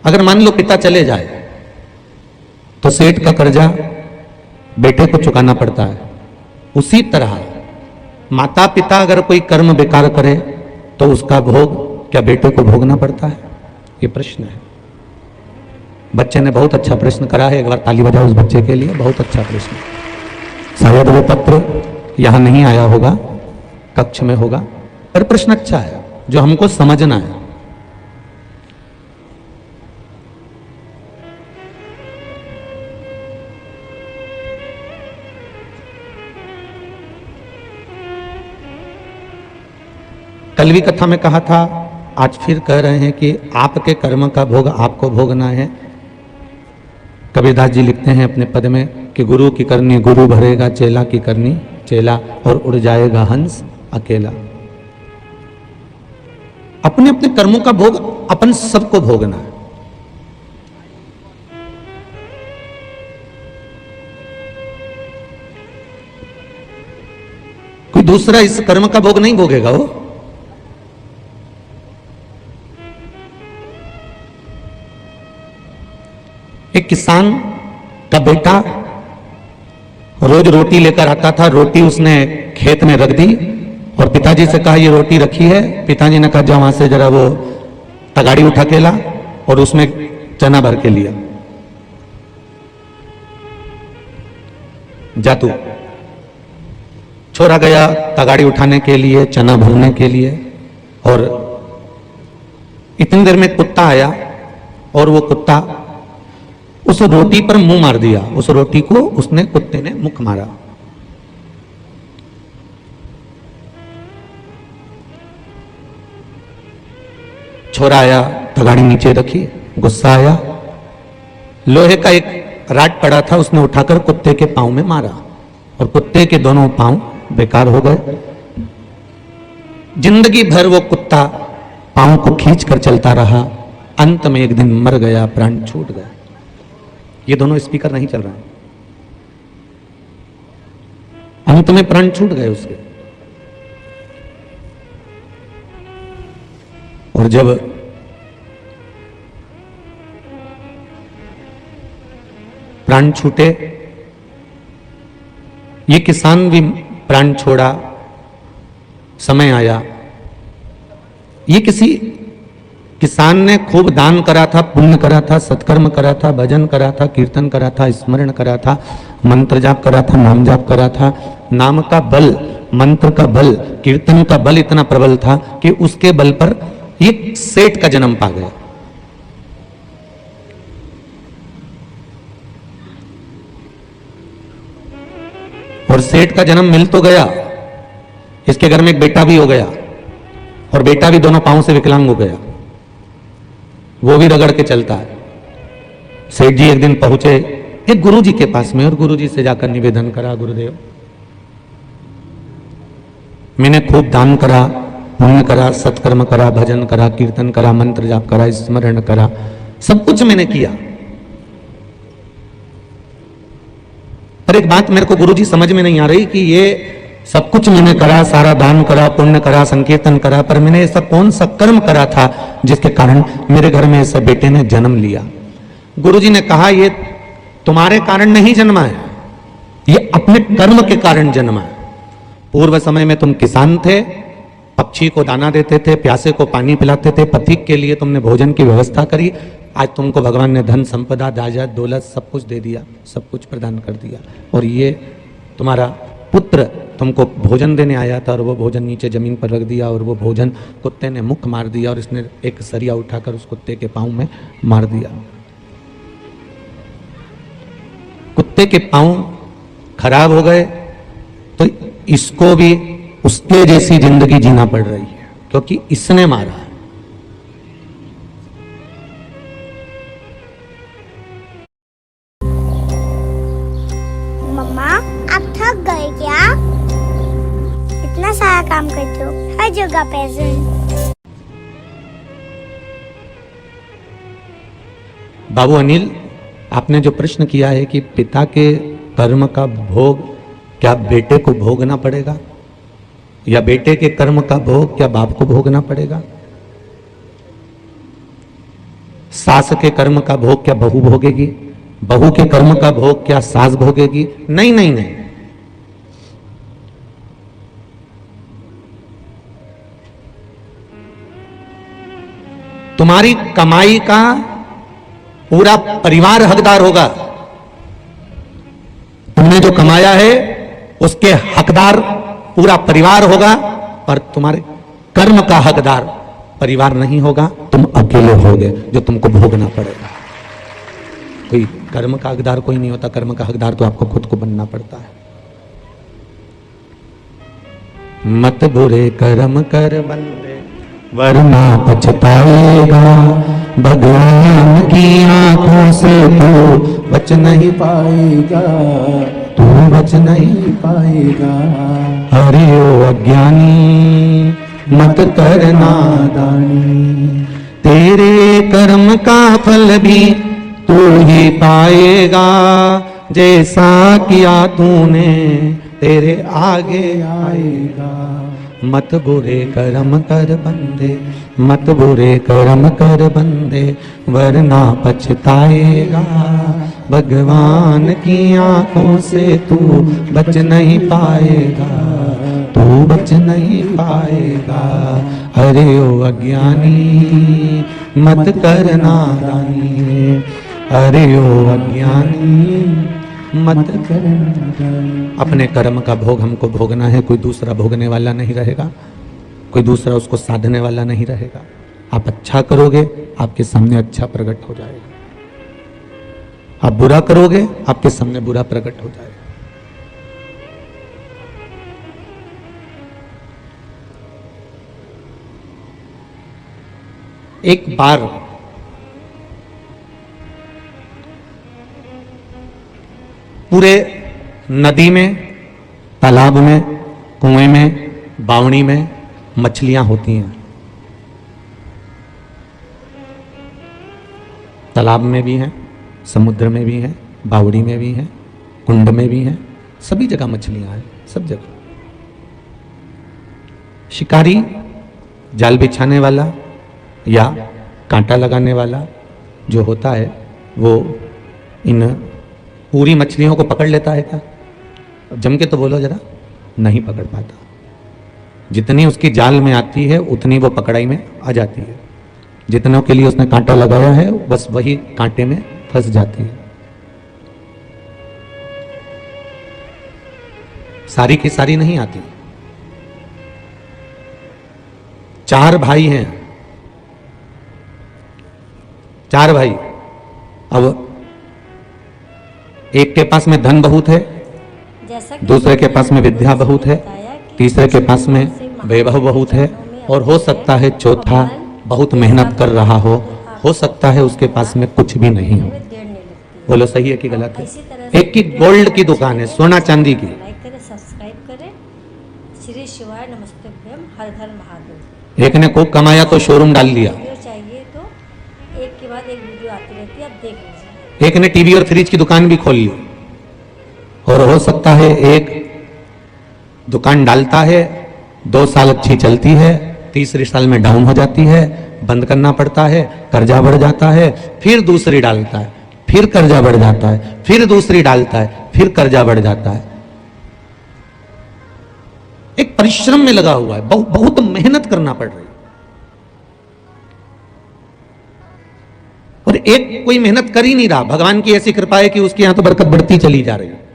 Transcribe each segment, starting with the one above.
अगर मान लो पिता चले जाए तो सेठ का कर्जा बेटे को चुकाना पड़ता है। उसी तरह माता पिता अगर कोई कर्म बेकार करे तो उसका भोग क्या बेटे को भोगना पड़ता है? ये प्रश्न है। बच्चे ने बहुत अच्छा प्रश्न करा है, एक बार ताली बजाओ उस बच्चे के लिए, बहुत अच्छा प्रश्न। शायद वो पत्र यहां नहीं आया होगा, कक्ष में होगा, पर प्रश्न अच्छा है जो हमको समझना है। कल भी कथा में कहा था, आज फिर कह रहे हैं कि आपके कर्म का भोग आपको भोगना है। कबीरदास जी लिखते हैं अपने पद में कि गुरु की करनी गुरु भरेगा, चेला की करनी चेला, और उड़ जाएगा हंस अकेला। अपने अपने कर्मों का भोग अपन सबको भोगना है। कोई दूसरा इस कर्म का भोग नहीं भोगेगा। वो एक किसान का बेटा रोज रोटी लेकर आता था, रोटी उसने खेत में रख दी और पिताजी से कहा ये रोटी रखी है। पिताजी ने कहा जा वहां से जरा वो तगाड़ी उठा के ला, और उसमें चना भर के लिया। जा तू। छोरा गया तगाड़ी उठाने के लिए, चना भरने के लिए, और इतनी देर में कुत्ता आया और वो कुत्ता उस रोटी पर मुंह मार दिया। उस रोटी को उसने कुत्ते ने मुख मारा। छोरा आया, तगाड़ी नीचे रखी, गुस्सा आया, लोहे का एक राड पड़ा था उसने उठाकर कुत्ते के पांव में मारा और कुत्ते के दोनों पांव बेकार हो गए। जिंदगी भर वो कुत्ता पांव को खींच कर चलता रहा। अंत में एक दिन मर गया, प्राण छूट गया। ये दोनों स्पीकर नहीं चल रहे हैं। अंत में प्राण छूट गए उसके। और जब प्राण छूटे, ये किसान भी प्राण छोड़ा, समय आया। ये किसी किसान ने खूब दान करा था, पुण्य करा था, सत्कर्म करा था, भजन करा था, कीर्तन करा था, स्मरण करा था, मंत्र जाप करा था, नाम जाप करा था। नाम का बल, मंत्र का बल, कीर्तन का बल इतना प्रबल था कि उसके बल पर एक सेठ का जन्म पा गया। और सेठ का जन्म मिल तो गया, इसके घर में एक बेटा भी हो गया, और बेटा भी दोनों पांव से विकलांग हो गया। वो भी रगड़ के चलता है। सेठ जी एक दिन पहुंचे एक गुरु जी के पास में, और गुरु जी से जाकर निवेदन करा, गुरुदेव मैंने खूब दान करा, पुण्य करा, सत्कर्म करा, भजन करा, कीर्तन करा, मंत्र जाप करा, स्मरण करा, सब कुछ मैंने किया, पर एक बात मेरे को गुरुजी समझ में नहीं आ रही कि ये सब कुछ मैंने करा, सारा दान करा, पुण्य करा, संकीर्तन करा, पर मैंने ऐसा कौन सा कर्म करा था जिसके कारण मेरे घर में ऐसे बेटे ने जन्म लिया? गुरुजी ने कहा ये तुम्हारे कारण नहीं जन्मा है, ये अपने कर्म के कारण जन्मा है। पूर्व समय में तुम किसान थे, पक्षी को दाना देते थे, प्यासे को पानी पिलाते थे, पथिक के लिए तुमने भोजन की व्यवस्था करी। आज तुमको भगवान ने धन संपदा, दाजा, दौलत सब कुछ दे दिया, सब कुछ प्रदान कर दिया, और ये तुम्हारा पुत्र तुमको भोजन देने आया था और वो भोजन नीचे जमीन पर रख दिया, और वो भोजन कुत्ते ने मुख मार दिया, और इसने एक सरिया उठाकर उस कुत्ते के पांव में मार दिया। कुत्ते के पांव खराब हो गए तो इसको भी उसके जैसी जिंदगी जीना पड़ रही है, क्योंकि इसने मारा है। मम्मा आप थक गए क्या? इतना सारा काम करते हो, हर जगह प्रेजेंट। बाबू अनिल, आपने जो प्रश्न किया है कि पिता के कर्म का भोग क्या बेटे को भोगना पड़ेगा, या बेटे के कर्म का भोग क्या बाप को भोगना पड़ेगा? सास के कर्म का भोग क्या बहू भोगेगी? बहू के कर्म का भोग क्या सास भोगेगी? नहीं नहीं नहीं। तुम्हारी कमाई का पूरा परिवार हकदार होगा। तुमने जो कमाया है उसके हकदार पूरा परिवार होगा, पर तुम्हारे कर्म का हकदार परिवार नहीं होगा। तुम अकेले होगे जो तुमको भोगना पड़ेगा। कोई कर्म का हकदार कोई नहीं होता। कर्म का हकदार तो आपको खुद को बनना पड़ता है। मत बुरे कर्म कर बंदे वरना पछताएगा। भगवान की आंखों से तू बच नहीं पाएगा, तू बच नहीं पाएगा। अरे ओ अज्ञानी मत कर नादानी, तेरे कर्म का फल भी तू ही पाएगा। जैसा किया तूने तेरे आगे आएगा। मत बुरे कर्म कर बंदे, मत बुरे कर्म कर बंदे वरना पछताएगा। भगवान की आंखों से तू बच नहीं पाएगा, तू बच नहीं पाएगा। अरे ओ अज्ञानी मत कर नादानी, अरे ओ अज्ञानी मत कर नादानी। अपने कर्म का भोग हमको भोगना है। कोई दूसरा भोगने वाला नहीं रहेगा, कोई दूसरा उसको साधने वाला नहीं रहेगा। आप अच्छा करोगे आपके सामने अच्छा प्रकट हो जाएगा, आप बुरा करोगे आपके सामने बुरा प्रकट हो जाएगा। एक बार पूरे नदी में, तालाब में, कुएं में, बावड़ी में मछलियां होती हैं। तालाब में भी हैं, समुद्र में भी हैं, बावड़ी में भी हैं, कुंड में भी हैं, सभी जगह मछलियां हैं, सब जगह। शिकारी, जाल बिछाने वाला या कांटा लगाने वाला जो होता है वो इन पूरी मछलियों को पकड़ लेता है क्या? जम के तो बोलो जरा, नहीं पकड़ पाता। जितनी उसकी जाल में आती है उतनी वो पकड़ाई में आ जाती है। जितनों के लिए उसने कांटा लगाया है बस वही कांटे में फंस जाती है। सारी की सारी नहीं आती। 4 भाई हैं, 4 भाई। अब एक के पास में धन बहुत है, दूसरे के पास में विद्या बहुत है, तीसरे के पास में वैभव बहुत है, और हो सकता है चौथा बहुत मेहनत कर रहा हो सकता है उसके पास में कुछ भी नहीं हो। बोलो सही है कि गलत है? एक की गोल्ड की दुकान है, सोना चांदी की। सब्सक्राइब करें। श्री शिवाय नमस्तेभ्यम, हर हर महादेव। एक ने खूब कमाया तो शोरूम डाल दिया। वीडियो चाहिए तो एक के बाद एक वीडियो आती रहती है, आप देख लीजिए। एक ने टीवी और फ्रिज की दुकान भी खोल ली। और हो सकता है एक दुकान डालता है, 2 साल अच्छी चलती है, तीसरे साल में डाउन हो जाती है, बंद करना पड़ता है, कर्जा बढ़ जाता है, फिर दूसरी डालता है, फिर कर्जा बढ़ जाता है, फिर दूसरी डालता है, फिर कर्जा बढ़ जाता है। एक परिश्रम में लगा हुआ है, बहुत मेहनत करना पड़ रही है। और एक कोई मेहनत कर ही नहीं रहा। भगवान की ऐसी कृपा है कि उसके यहां तो बरकत बढ़ती चली जा रही है।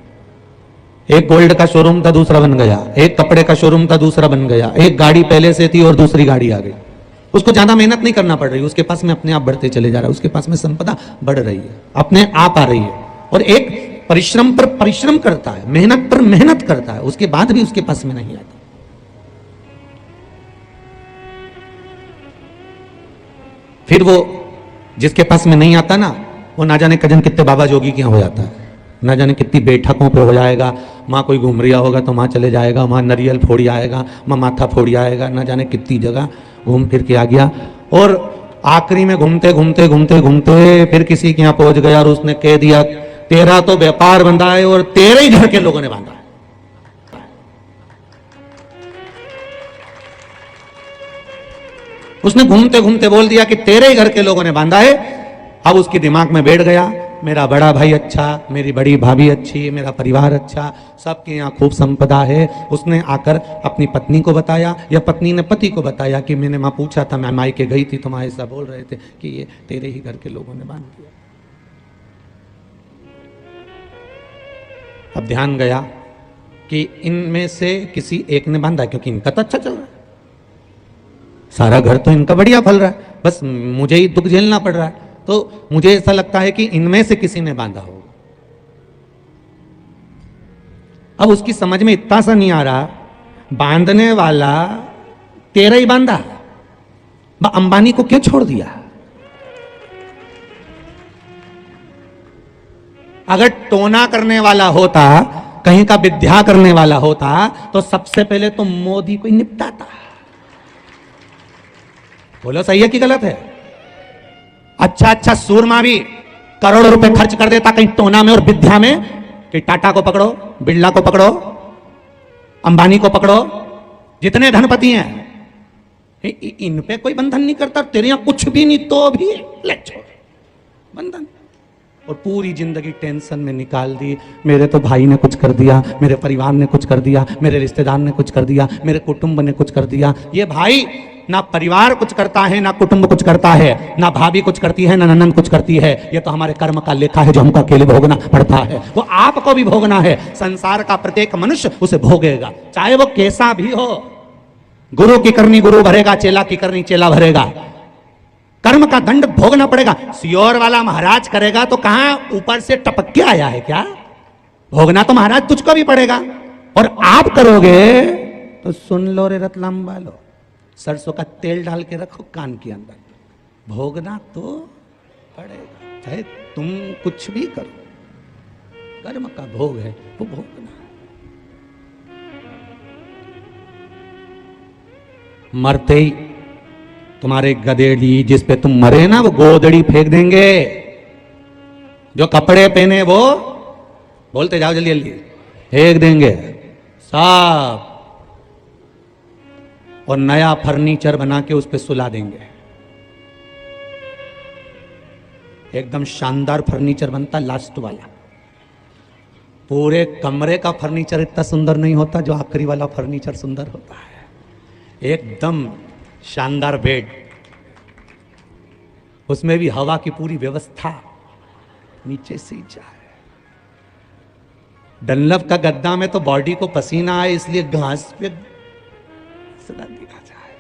एक गोल्ड का शोरूम था, दूसरा बन गया। एक कपड़े का शोरूम था, दूसरा बन गया। एक गाड़ी पहले से थी और दूसरी गाड़ी आ गई। उसको ज्यादा मेहनत नहीं करना पड़ रही, उसके पास में अपने आप बढ़ते चले जा रहा है, उसके पास में संपदा बढ़ रही है, अपने आप आ रही है। और एक परिश्रम पर परिश्रम करता है, मेहनत पर मेहनत करता है, उसके बाद भी उसके पास में नहीं आता। फिर वो जिसके पास में नहीं आता ना, वो ना जाने कजन कितने बाबा जोगी के यहाँ हो जाता है, ना जाने कितनी बैठकों पे हो जाएगा। माँ कोई घूम रिया होगा तो माँ चले जाएगा, माँ नरियल फोड़ी आएगा, माँ माथा फोड़ी आएगा, ना जाने कितनी जगह घूम फिर के आ गया। और आखिरी में घूमते घूमते घूमते घूमते फिर किसी के यहाँ पहुंच गया और उसने कह दिया तेरा तो व्यापार बंधा है और तेरे ही घर के लोगों ने बांधा है। उसने घूमते घूमते बोल दिया कि तेरे ही घर के लोगों ने बांधा है, अब उसके दिमाग में बैठ गया, मेरा बड़ा भाई अच्छा, मेरी बड़ी भाभी अच्छी, मेरा परिवार अच्छा, सबके यहाँ खूब संपदा है। उसने आकर अपनी पत्नी को बताया, या पत्नी ने पति को बताया कि मैंने माँ पूछा था, मैं मायके गई थी तो माँ ऐसा बोल रहे थे कि ये तेरे ही घर के लोगों ने बांध दिया। अब ध्यान गया कि इनमें से किसी एक ने बांधा, क्योंकि इनका तो अच्छा चल रहा है, सारा घर तो इनका बढ़िया फल रहा है, बस मुझे ही दुख झेलना पड़ रहा है। तो मुझे ऐसा लगता है कि इनमें से किसी ने बांधा होगा। अब उसकी समझ में इतना सा नहीं आ रहा, बांधने वाला तेरा ही बांधा, अंबानी को क्यों छोड़ दिया? अगर टोना करने वाला होता, कहीं का विद्या करने वाला होता, तो सबसे पहले तो मोदी को ही निपटाता। बोलो सही है कि गलत है? अच्छा सूरमा भी करोड़ों रुपए खर्च कर देता कहीं टोना में और विद्या में, कि टाटा को पकड़ो, बिरला को पकड़ो, अंबानी को पकड़ो, जितने धनपति हैं, इन पे कोई बंधन नहीं करता। तेरे यहां कुछ भी नहीं तो भी ले छोड़ बंधन, और पूरी जिंदगी टेंशन में निकाल दी। मेरे तो भाई ने कुछ कर दिया, मेरे परिवार ने कुछ कर दिया, मेरे रिश्तेदार ने कुछ कर दिया, मेरे कुटुंब ने कुछ कर दिया। ये भाई ना परिवार कुछ करता है, ना कुटुंब कुछ करता है, ना भाभी कुछ करती है, ना ननद कुछ करती है। ये तो हमारे कर्म का लेखा है जो हमको अकेले भोगना पड़ता है। वो आपको भी भोगना है। संसार का प्रत्येक मनुष्य उसे भोगेगा, चाहे वो कैसा भी हो। गुरु की करनी गुरु भरेगा, चेला की करनी चेला भरेगा। कर्म का दंड भोगना पड़ेगा। सियोर वाला महाराज करेगा तो कहां ऊपर से टपक के आया है क्या? भोगना तो महाराज तुझको भी पड़ेगा। और आप करोगे तो सुन लो रे रतलाम वालो, सरसों का तेल डाल के रखो कान के अंदर, भोगना तो पड़ेगा, चाहे तुम कुछ भी करो। कर्म का भोग है वो भोगना। मरते ही तुम्हारे गधेड़ी जिस पे तुम मरे ना, वो गोदड़ी फेंक देंगे। जो कपड़े पहने वो बोलते जाओ जल्दी जल्दी, फेंक देंगे सब, और नया फर्नीचर बना के उस पे सुला देंगे। एकदम शानदार फर्नीचर बनता, लास्ट वाला। पूरे कमरे का फर्नीचर इतना सुंदर नहीं होता जो आखिरी वाला फर्नीचर सुंदर होता है। एकदम शानदार बेड, उसमें भी हवा की पूरी व्यवस्था, नीचे से जाए। डनलप का गद्दा में तो बॉडी को पसीना आए इसलिए घास पे सुला दिया जाए।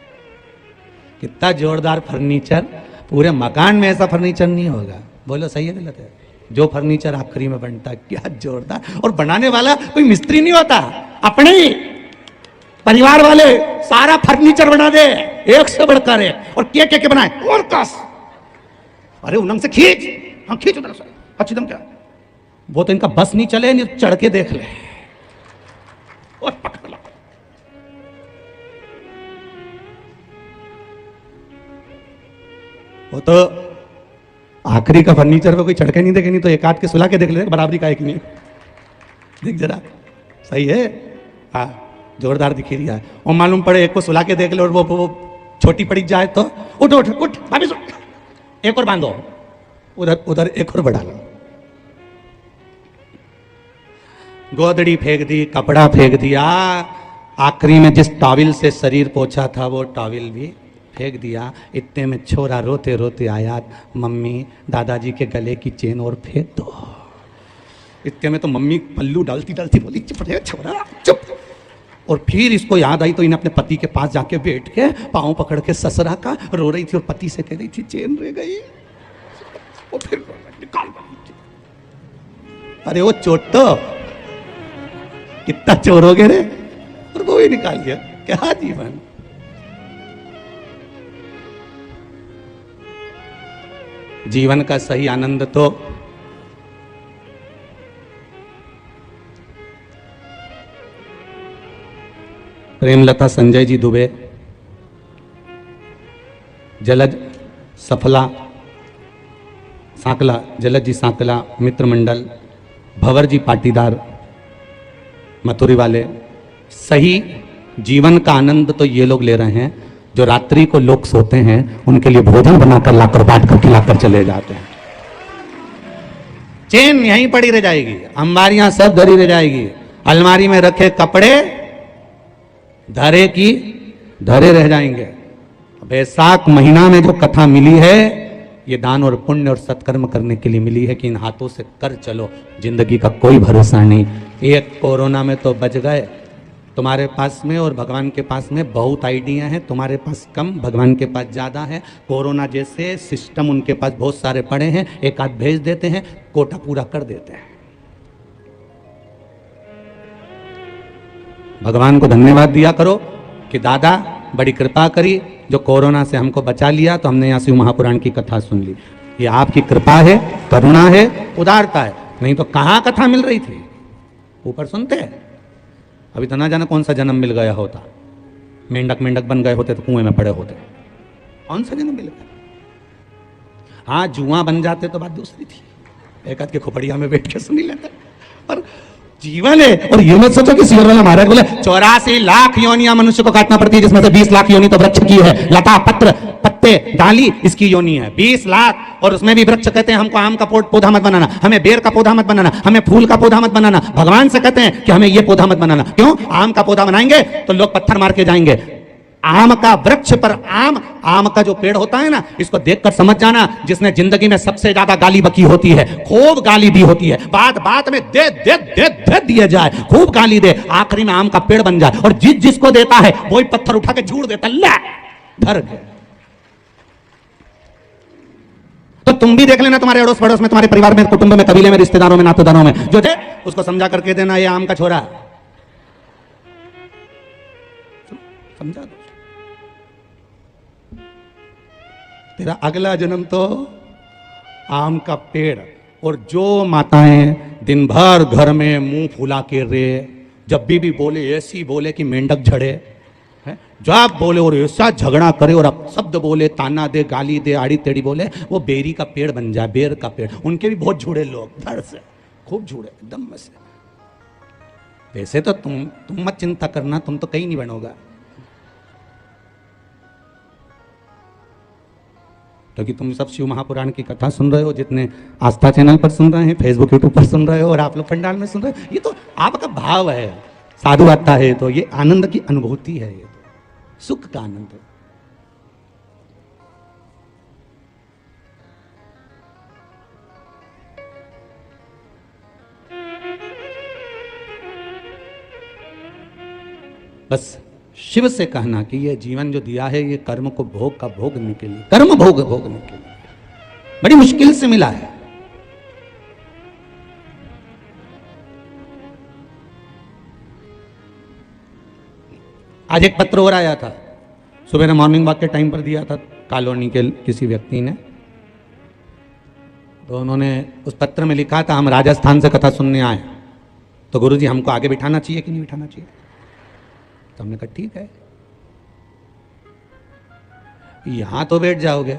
कितना जोरदार फर्नीचर। पूरे मकान में ऐसा फर्नीचर नहीं होगा। बोलो सही है गलत है? जो फर्नीचर आखिरी में बनता है, क्या जोरदार। और बनाने वाला कोई मिस्त्री नहीं होता, अपने ही परिवार वाले सारा फर्नीचर बना दे, एक से बढ़कर एक। और के बनाए और कस, अरे उलंग से खींच, हाँ खींच उधर से, अच्छी दम क्या। वो तो इनका बस नहीं चले, नहीं चढ़ के देख ले और पकड़ लो। वो तो आखिरी का फर्नीचर पे कोई चढ़ के नहीं देखे, नहीं तो एक आध के सुला के देख ले, बराबरी का एक नहीं। देख जरा, सही है? हाँ जोरदार दिखी रही है। और मालूम पड़े एक को सुला के देख ले और वो छोटी पड़ी जाए तो उठ उठ उठ, भाभी एक और बांधो, उधर उधर एक और बढ़ा लो। गोदड़ी फेंक दी, कपड़ा फेंक दिया, आखिरी में जिस टॉवल से शरीर पोछा था वो टॉवल भी फेंक दिया। इतने में छोरा रोते रोते आया, मम्मी दादाजी के गले की चेन और फेंक दो। इतने में तो मम्मी पल्लू डालती डालती बोली चुप रहे छोरा चुप। और फिर इसको याद आई तो इन्हें अपने पति के पास जाके बैठ के पाँव पकड़ के ससुरा का रो रही थी और पति से कह रही थी चेन रह गई। और फिर निकाल, अरे वो चोट तो कितना चोरोगे रे, और वो ही निकाल दिया। क्या जीवन। जीवन का सही आनंद तो प्रेमलता संजय जी दुबे, जलज सफला सांकला, जलज जी सांकला मित्र मंडल, भंवर जी पाटीदार मथुरी वाले, सही जीवन का आनंद तो ये लोग ले रहे हैं जो रात्रि को लोग सोते हैं उनके लिए भोजन बनाकर लाकर बांट कर खिलाकर चले जाते हैं। चेन यहीं पड़ी रह जाएगी, अंबारियां सब धरी रह जाएगी, अलमारी में रखे कपड़े धरे रह जाएंगे। बैसाख महीना में जो कथा मिली है ये दान और पुण्य और सत्कर्म करने के लिए मिली है कि इन हाथों से कर चलो, जिंदगी का कोई भरोसा नहीं। एक कोरोना में तो बच गए, तुम्हारे पास में और भगवान के पास में बहुत आइडिया हैं, तुम्हारे पास कम, भगवान के पास ज़्यादा है। कोरोना जैसे सिस्टम उनके पास बहुत सारे पड़े हैं, एक आध भेज देते हैं, कोटा पूरा कर देते हैं। भगवान को धन्यवाद दिया करो कि दादा बड़ी कृपा करी, जो कोरोना से हमको बचा लिया, तो हमने यहाँ शिव महापुराण की कथा सुन ली। ये आपकी कृपा है, करुणा है, उदारता है, नहीं तो कहाँ कथा मिल रही थी। ऊपर सुनते हैं, अभी तो ना जाना कौन सा जन्म मिल गया होता, मेंढक बन गए होते तो कुएं में पड़े होते, कौन सा जन्म मिल गया। हाँ, जुआ बन जाते तो बात दूसरी थी, एक आध के खोपड़िया में बैठ के सुनी लेते, पर जीवन है। और ये मत सोचो कि सियर वाला महाराज बोले 84 लाख योनियां मनुष्य को काटना पड़ती है, जिसमें से 20 लाख योनि तो वृक्ष की है, लता पत्र पत्ते डाली इसकी योनि है 20 लाख। और उसमें भी वृक्ष कहते हैं हमको आम का पौधा मत बनाना, हमें बेर का पौधा मत बनाना, हमें फूल का पौधा मत बनाना। भगवान से कहते हैं कि हमें ये पौधा मत बनाना, क्यों? आम का पौधा बनाएंगे तो लोग पत्थर मार के जाएंगे। आम का वृक्ष पर आम का जो पेड़ होता है ना, इसको देखकर समझ जाना, जिसने जिंदगी में सबसे ज्यादा गाली बकी होती है, खूब गाली दी होती है, बात में दे दे दे दे दिया जाए, खूब गाली दे, आखिरी में आम का पेड़ बन जाए, और जिसको देता है वही पत्थर उठा के झूड़ देता, ले धर गए। तो तुम भी देख लेना, तुम्हारे अड़ोस पड़ोस में, तुम्हारे परिवार में, कुटुंब में, कबीले में, रिश्तेदारों में, नातेदारों में जो थे, उसको समझा करके देना ये आम का छोरा, समझा दो। तेरा अगला जन्म तो आम का पेड़। और जो माताएं दिन भर घर में मुंह फुला के रे, जब भी बोले ऐसी बोले कि मेंढक झड़े, जब बोले और ऐसा झगड़ा करे और अब शब्द बोले, ताना दे, गाली दे, आड़ी टेढ़ी बोले, वो बेरी का पेड़ बन जाए, बेर का पेड़। उनके भी बहुत झूड़े लोग, धड़ से खूब झूड़े एकदम में से। वैसे तो तुम मत चिंता करना, तुम तो कहीं नहीं बनोगा, क्योंकि तुम सब शिव महापुराण की कथा सुन रहे हो, जितने आस्था चैनल पर सुन रहे हैं, फेसबुक यूट्यूब पर सुन रहे हो, और आप लोग पंडाल में सुन रहे हो, ये तो आपका भाव है। साधु आता है तो ये आनंद की अनुभूति है, ये तो सुख का आनंद है। बस शिव से कहना कि ये जीवन जो दिया है ये कर्म को भोग का भोगने के लिए, कर्म भोगने के लिए बड़ी मुश्किल से मिला है। आज एक पत्र और आया था, सुबह मॉर्निंग वॉक के टाइम पर दिया था कॉलोनी के किसी व्यक्ति ने, तो उन्होंने उस पत्र में लिखा था हम राजस्थान से कथा सुनने आए, तो गुरुजी हमको आगे बिठाना चाहिए कि नहीं बिठाना चाहिए। तो हमने कहा ठीक है, यहां तो बैठ जाओगे,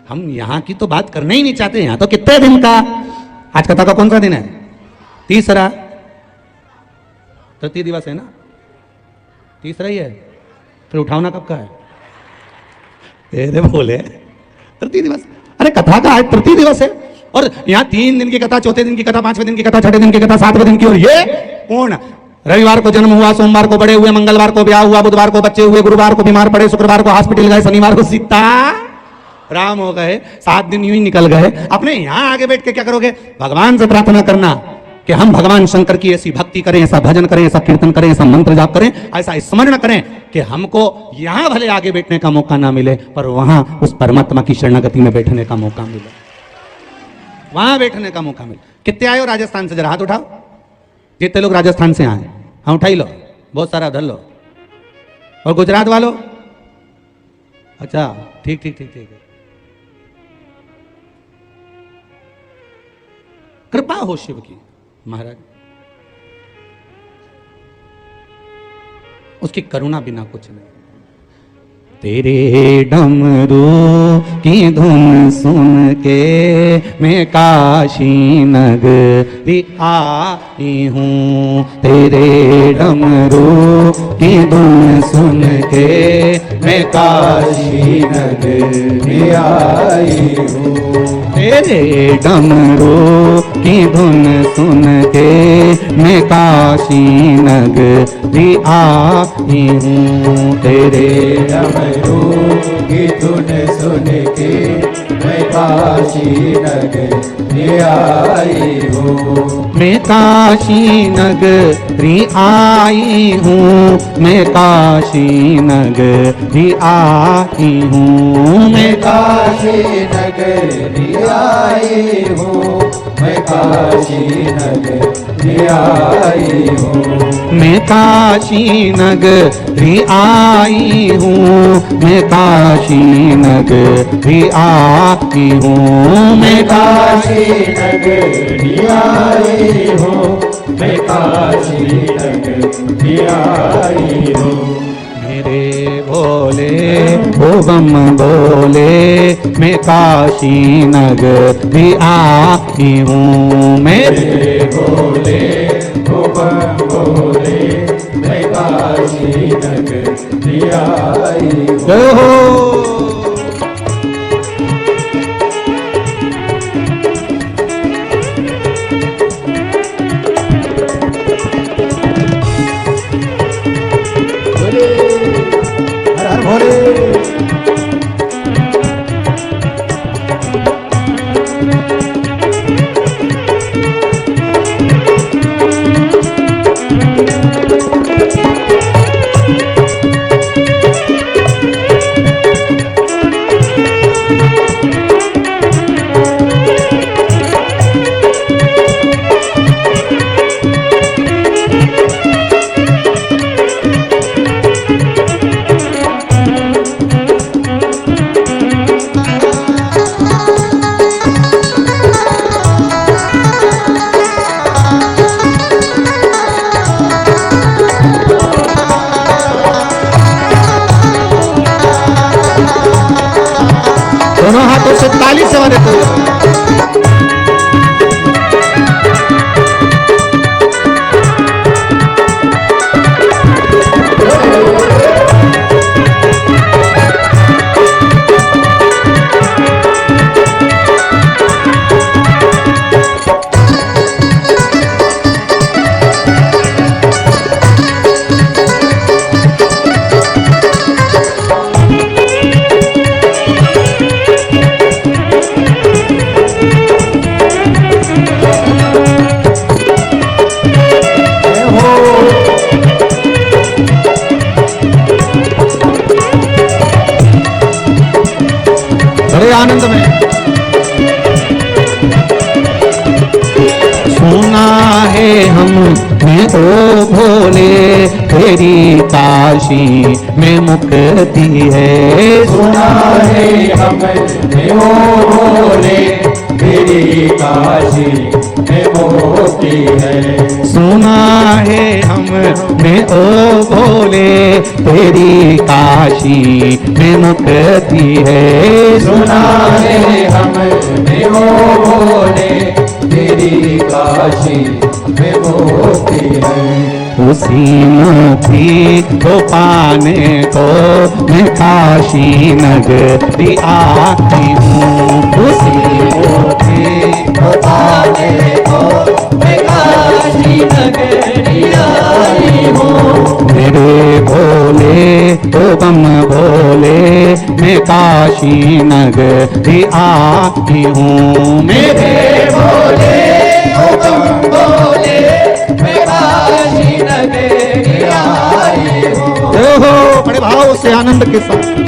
हम यहां की तो बात करना ही नहीं चाहते। यहां तो कितने दिन का, आज कथा का कौन सा दिन है? तीसरा, तृतीय दिवस है ना, तीसरा ही है, फिर उठाओ ना कब का है? तेरे बोले तृतीय दिवस, अरे कथा का आज तृतीय दिवस है, और यहाँ 3 दिन की कथा, चौथे दिन की कथा, 5वें दिन की कथा, 6ठे दिन की कथा, 7वें दिन की। और ये कौन? रविवार को जन्म हुआ, सोमवार को बड़े हुए, मंगलवार को ब्याह हुआ, बुधवार को बच्चे हुए, गुरुवार को बीमार पड़े, शुक्रवार को हॉस्पिटल गए, शनिवार को सीता राम हो गए, 7 दिन यूं ही निकल गए। अपने यहां आगे बैठ के क्या करोगे? भगवान से प्रार्थना करना कि हम भगवान शंकर की ऐसी भक्ति करें, ऐसा भजन करें, ऐसा कीर्तन करें, ऐसा मंत्र जाप करें, ऐसा स्मरण करें कि हमको यहां भले आगे बैठने का मौका ना मिले, पर वहां उस परमात्मा की शरणागति में बैठने का मौका मिले, वहां बैठने का मौका मिले। कितने आए हो राजस्थान से? जरा हाथ उठाओ, जितने लोग राजस्थान से आए, हाँ उठाई लो, बहुत सारा धर लो। और गुजरात वालों, अच्छा ठीक ठीक ठीक ठीक है, कृपा हो शिव की महाराज, उसकी करुणा बिना कुछ नहीं। तेरे डमरू की धुन सुन के मैं काशी नगरी आई हूँ, तेरे डमरू की धुन सुन के मैं काशी नगरी आई हूँ। तेरे डमरू की धुन सुन के मैं काशी नगरी आई हूँ। तेरे डमरू की धुन सुन के मैं काशी नगरी आई हूँ। मैं काशी नगरी आई हूँ। मैं काशी नगरी आई हूँ। मैं काशी नगरी आई हूँ। मैं काशी नगरी आई हूँ। मैं काशी नगरी आई हूँ। मैं काशी नगरी आई हूँ। मैं काशी नगरी आई हूँ। मैं काशी नगरी आई हूँ। मेरे भोले ओ बम बोले मैं काशी नगरी आई हूँ। मेरे भोले ओ बम बोले मैं काशी नगरी आई हूँ। जय हो। हर हर भोले। दोनों हाथों से ताली से बने तो बड़े आनंद में सुना है हमने ओ भोले तेरी काशी में मुक्ति है। सुना है हमने ओ भोले तेरी काशी में मुक्ति है। सुना है हमने ओ भोले तेरी काशी में मुक्ति है। सुना है हमने ओ भोले तेरी काशी में मुक्ति है। उसी मुक्ति को पाने को मैं काशी नगरी आई हूँ। उसी मुक्ति को पाने को मैं काशी नगरी आई हूँ। मेरे भोले ओ बम भोले मैं काशी नगरी आई हूँ। मेरे भोले ओ बम भोले मैं काशी नगरी आई हूँ। जय हो। बड़े भाव से आनंद के साथ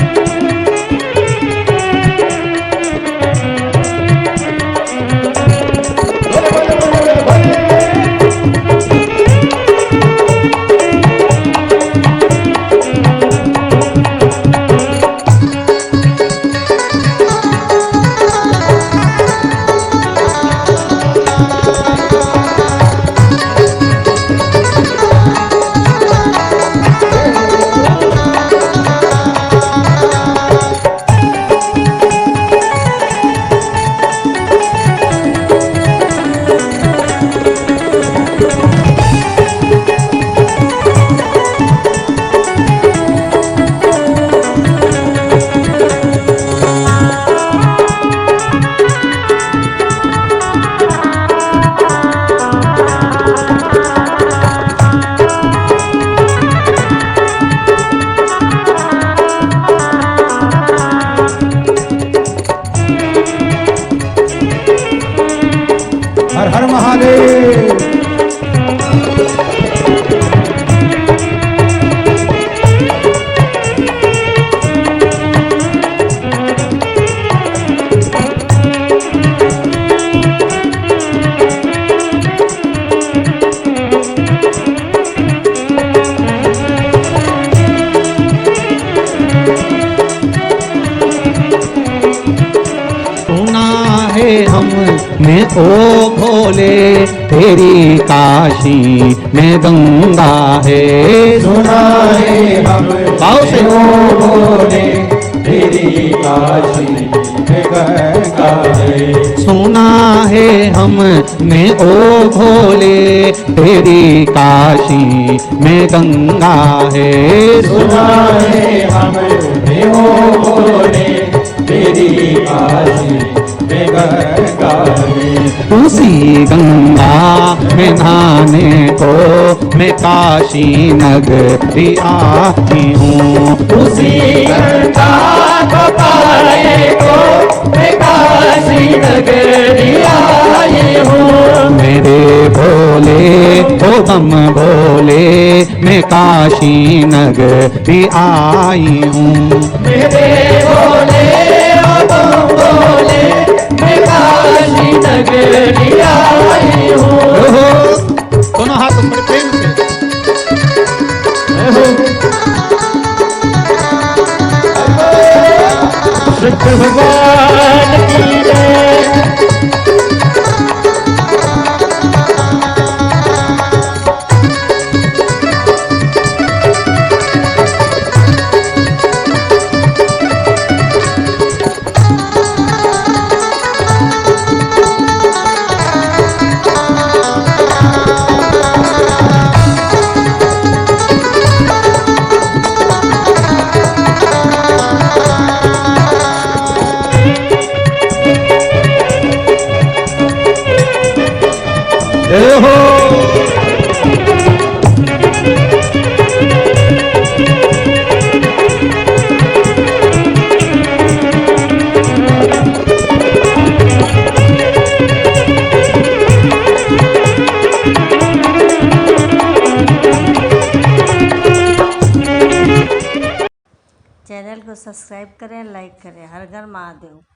हम में ओ भोले, तेरी काशी में गंगा है। सुना है हमने भाव से ओ भोले, तेरी काशी में गंगा है। सुना है हमने ओ भोले, तेरी काशी में गंगा है। सुना है हमने ओ भोले, तेरी काशी में गंगा है। उसी गंगा में नहाने को मैं काशी नगरी आई हूँ। उसी गंगा को पाए को मैं काशी नगरी आई हूँ। मेरे भोले ओ बम भोले, मैं काशी नगरी आई हूँ। मेरे भोले ओ बम भोले, मैं काशी नगरी आई हूँ। दोनों हाथ ऊपर प्रेम से। शुक्र भगवान की जय। जय हो। चैनल को सब्सक्राइब करें, लाइक करें। हर घर महादेव।